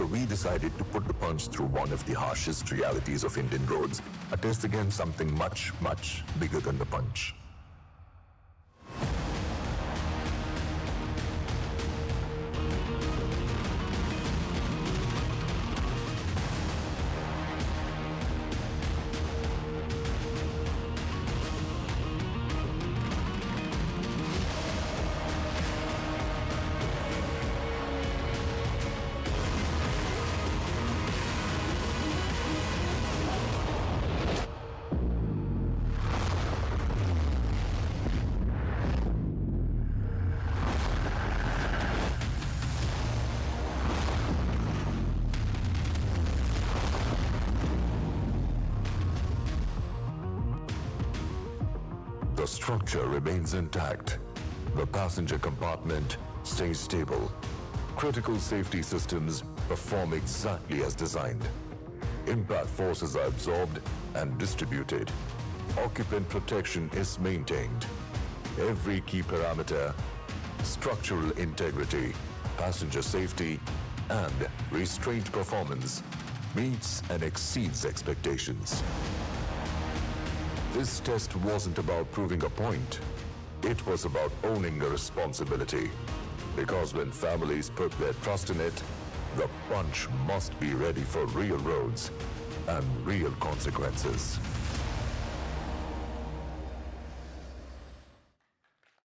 So we decided to put the punch through one of the harshest realities of Indian roads, a test against something much, much bigger than the punch. The structure remains intact. The passenger compartment stays stable. Critical safety systems perform exactly as designed. Impact forces are absorbed and distributed. Occupant protection is maintained. Every key parameter, structural integrity, passenger safety, and restraint performance meets and exceeds expectations. This test wasn't about proving a point. It was about owning a responsibility. Because when families put their trust in it, the punch must be ready for real roads and real consequences.